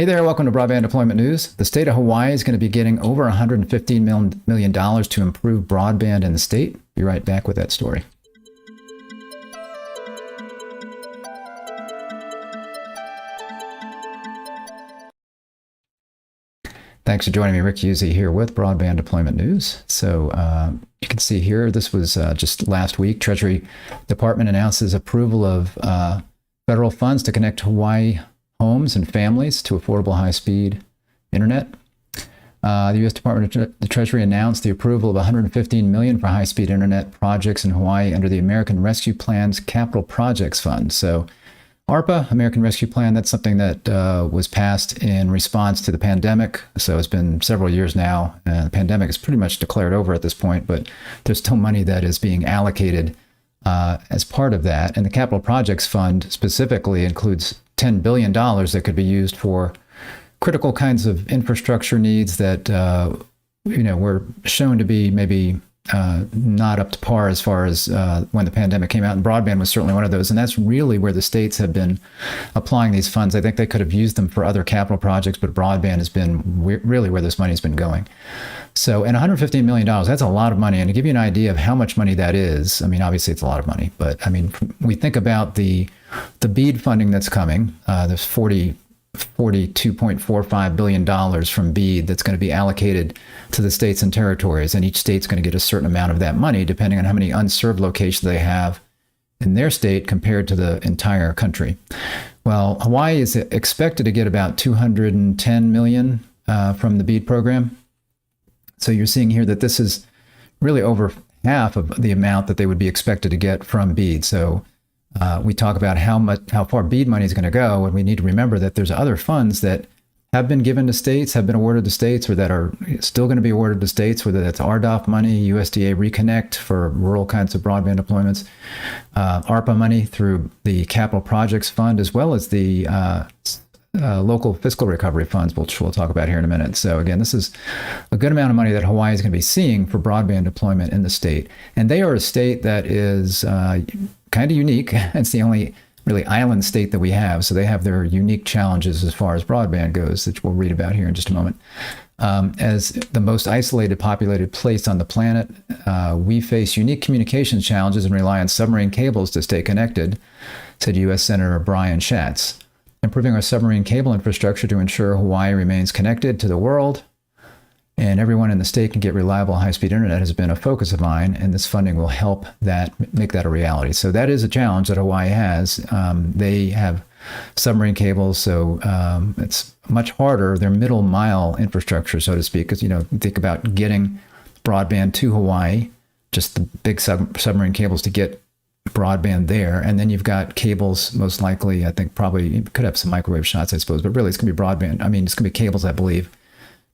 Hey there, welcome to Broadband Deployment News. The state of Hawaii is going to be getting over $115 million to improve broadband in the state. Be right back with that story. Thanks for joining me. Rick Uzzi here with Broadband Deployment News. So you can see here, this was just last week. Treasury Department announces approval of federal funds to connect Hawaii homes and families to affordable high-speed internet. The U.S. Department of the Treasury announced the approval of $115 million for high-speed internet projects in Hawaii under the American Rescue Plan's Capital Projects Fund. So ARPA, American Rescue Plan, that's something that was passed in response to the pandemic. So it's been several years now. The pandemic is pretty much declared over at this point, but there's still money that is being allocated as part of that. And the Capital Projects Fund specifically includes $10 billion that could be used for critical kinds of infrastructure needs that, were shown to be maybe not up to par as far as when the pandemic came out. And broadband was certainly one of those. And that's really where the states have been applying these funds. I think they could have used them for other capital projects, but broadband has been really where this money has been going. So, and $115 million, that's a lot of money. And to give you an idea of how much money that is, I mean, obviously it's a lot of money, but I mean, we think about the BEAD funding that's coming, there's $42.45 billion from BEAD that's going to be allocated to the states and territories. And each state's going to get a certain amount of that money, depending on how many unserved locations they have in their state compared to the entire country. Well, Hawaii is expected to get about $210 million from the BEAD program. So you're seeing here that this is really over half of the amount that they would be expected to get from BEAD. So we talk about how far BEAD money is going to go, and we need to remember that there's other funds that have been given to states, have been awarded to states, or that are still going to be awarded to states, whether that's RDOF money, USDA Reconnect for rural kinds of broadband deployments, ARPA money through the Capital Projects Fund, as well as the local fiscal recovery funds, which we'll talk about here in a minute. So again, this is a good amount of money that Hawaii is going to be seeing for broadband deployment in the state. And they are a state that is kind of unique. It's the only really island state that we have. So they have their unique challenges as far as broadband goes, which we'll read about here in just a moment. As the most isolated populated place on the planet, we face unique communications challenges and rely on submarine cables to stay connected, said U.S. Senator Brian Schatz. Improving our submarine cable infrastructure to ensure Hawaii remains connected to the world and everyone in the state can get reliable high-speed internet has been a focus of mine, and this funding will help make that a reality. So that is a challenge that Hawaii has. They have submarine cables, so it's much harder. Their middle mile infrastructure, so to speak, because, think about getting broadband to Hawaii, just the big submarine cables to get broadband there. And then you've got cables, most likely, I think probably you could have some microwave shots, I suppose, but really it's going to be broadband. I mean, it's going to be cables, I believe,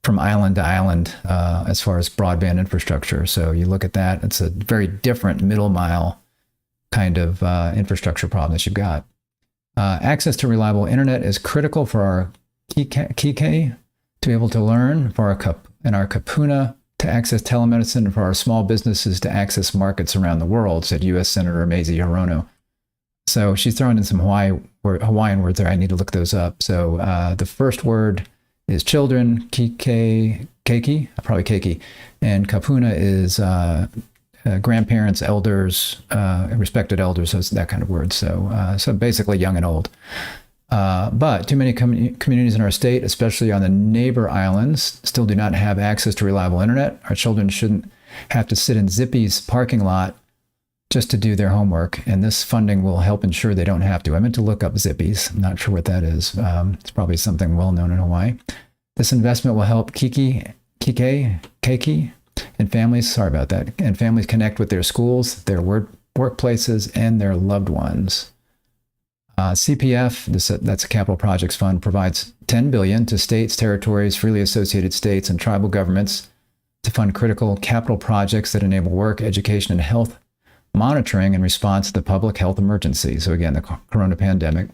from island to island as far as broadband infrastructure. So you look at that, it's a very different middle mile kind of infrastructure problem that you've got. Access to reliable internet is critical for our Kike to be able to learn, for our Kapuna to access telemedicine, and for our small businesses to access markets around the world, said U.S. Senator Mazie Hirono. So she's throwing in some Hawaiian words there. I need to look those up. So the first word is children, keiki, probably keiki, and kapuna is grandparents, elders, respected elders, so it's that kind of word. So basically young and old. But too many communities in our state, especially on the neighbor islands, still do not have access to reliable internet. Our children shouldn't have to sit in Zippy's parking lot just to do their homework, and this funding will help ensure they don't have to. I meant to look up Zippy's. I'm not sure what that is. It's probably something well known in Hawaii. This investment will help Keiki, and families, sorry about that, and families connect with their schools, their workplaces, and their loved ones. CPF, that's a Capital Projects Fund, provides $10 billion to states, territories, freely associated states, and tribal governments to fund critical capital projects that enable work, education, and health monitoring in response to the public health emergency. So again, the corona pandemic.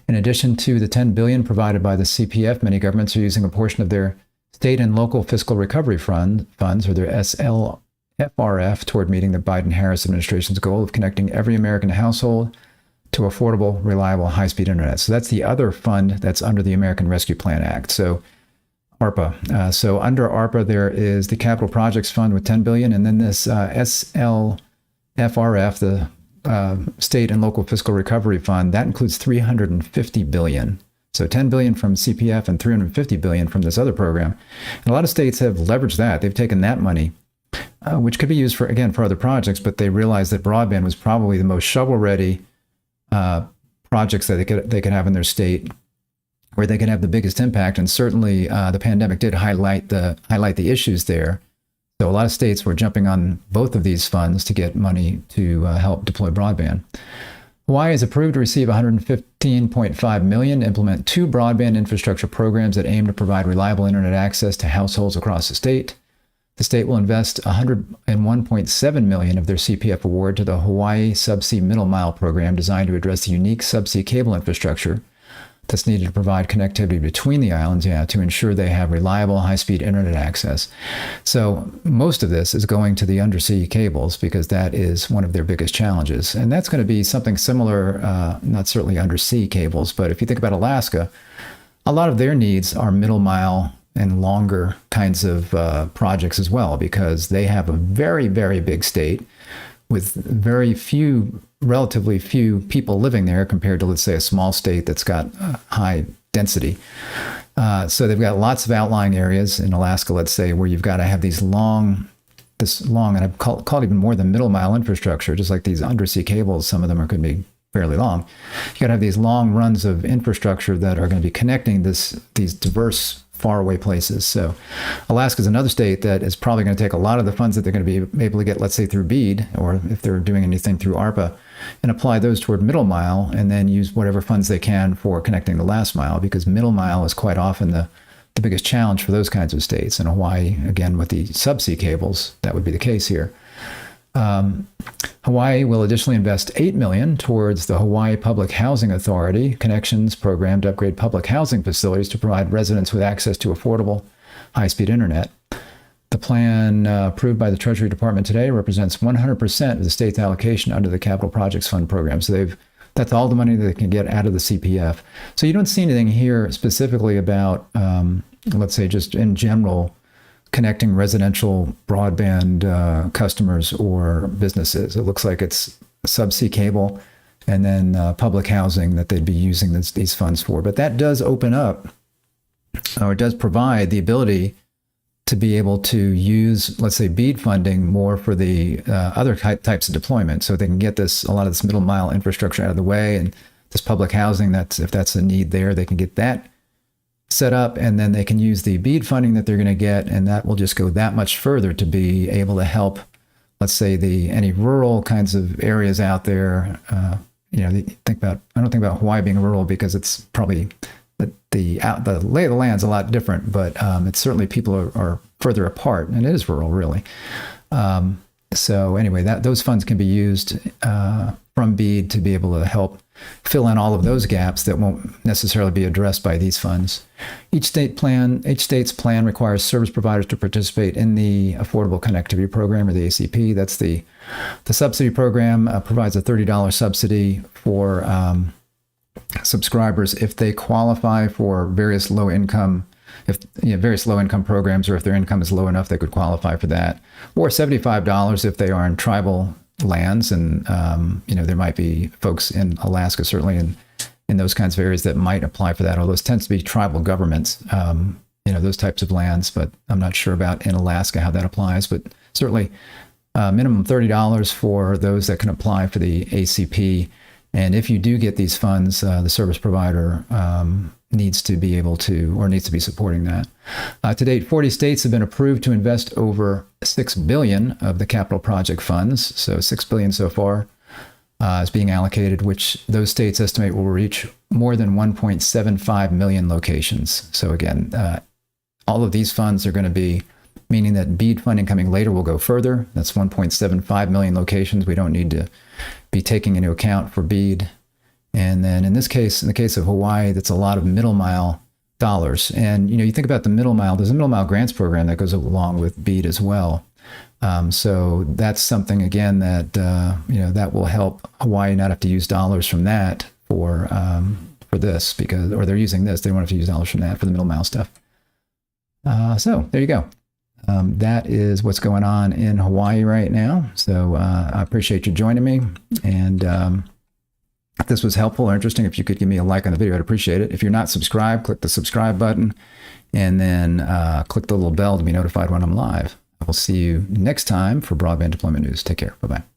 In addition to the $10 billion provided by the CPF, many governments are using a portion of their state and local fiscal recovery funds, or their SLFRF, toward meeting the Biden-Harris administration's goal of connecting every American household to affordable, reliable, high-speed internet. So that's the other fund that's under the American Rescue Plan Act. So ARPA. So under ARPA, there is the Capital Projects Fund with $10 billion, and then this SLFRF, the State and Local Fiscal Recovery Fund, that includes $350 billion. So $10 billion from CPF and $350 billion from this other program. And a lot of states have leveraged that. They've taken that money, which could be used for, again, for other projects, but they realized that broadband was probably the most shovel-ready projects that they could have in their state, where they could have the biggest impact. And certainly the pandemic did highlight the issues there. So a lot of states were jumping on both of these funds to get money to help deploy broadband. Hawaii is approved to receive $115.5 million to implement 2 broadband infrastructure programs that aim to provide reliable internet access to households across the state. The state will invest $101.7 million of their CPF award to the Hawaii Subsea Middle Mile program, designed to address the unique subsea cable infrastructure that's needed to provide connectivity between the islands, to ensure they have reliable, high-speed internet access. So most of this is going to the undersea cables because that is one of their biggest challenges. And that's going to be something similar, not certainly undersea cables, but if you think about Alaska, a lot of their needs are middle mile and longer kinds of projects as well, because they have a very, very big state with relatively few people living there compared to, let's say, a small state that's got high density. So they've got lots of outlying areas in Alaska, let's say, where you've got to have this long, and I've called even more than middle mile infrastructure, just like these undersea cables. Some of them could be fairly long. You got to have these long runs of infrastructure that are going to be connecting these diverse faraway places. So Alaska is another state that is probably going to take a lot of the funds that they're going to be able to get, let's say, through BEAD, or if they're doing anything through ARPA, and apply those toward middle mile, and then use whatever funds they can for connecting the last mile, because middle mile is quite often the biggest challenge for those kinds of states. In Hawaii, again, with the subsea cables, that would be the case here. Hawaii will additionally invest $8 million towards the Hawaii Public Housing Authority Connections Program to upgrade public housing facilities to provide residents with access to affordable, high-speed internet. The plan approved by the Treasury Department today represents 100% of the state's allocation under the Capital Projects Fund program. So that's all the money that they can get out of the CPF. So you don't see anything here specifically about, let's say, just in general, connecting residential broadband customers or businesses. It looks like it's subsea cable and then public housing that they'd be using these funds for. But that does open up, or it does provide the ability to be able to use, let's say, BEAD funding more for the other types of deployment. So they can get a lot of this middle mile infrastructure out of the way, and this public housing, if that's a need there, they can get that set up, and then they can use the BEAD funding that they're going to get, and that will just go that much further to be able to help, let's say, any rural kinds of areas out there. I don't think about Hawaii being rural because it's probably the lay of the land's a lot different, but it's certainly people are further apart, and it is rural, really. So anyway, those funds can be used from BEAD to be able to help fill in all of those gaps that won't necessarily be addressed by these funds. Each state's plan requires service providers to participate in the Affordable Connectivity Program, or the ACP. That's the subsidy program. Provides a $30 subsidy for subscribers if they qualify for various low-income programs, or if their income is low enough they could qualify for that, or $75 if they are in tribal lands. And there might be folks in Alaska, certainly in those kinds of areas, that might apply for that, although it tends to be tribal governments, those types of lands. But I'm not sure about in Alaska how that applies, but certainly minimum $30 for those that can apply for the ACP. And if you do get these funds, the service provider needs to be supporting that. To date, 40 states have been approved to invest over $6 billion of the capital project funds. So $6 billion so far is being allocated, which those states estimate will reach more than 1.75 million locations. So again, all of these funds are going to be, meaning that BEAD funding coming later will go further. That's 1.75 million locations we don't need to be taking into account for BEAD. And then in the case of Hawaii, that's a lot of middle mile dollars. And you think about the middle mile, there's a middle mile grants program that goes along with BEAD as well. So that's something, again, that that will help Hawaii not have to use dollars from that for this, because, or they're using this, they won't have to use dollars from that for the middle mile stuff. So there you go. That is what's going on in Hawaii right now. So I appreciate you joining me. And if this was helpful or interesting, if you could give me a like on the video, I'd appreciate it. If you're not subscribed, click the subscribe button, and then click the little bell to be notified when I'm live. I will see you next time for Broadband Deployment News. Take care. Bye-bye.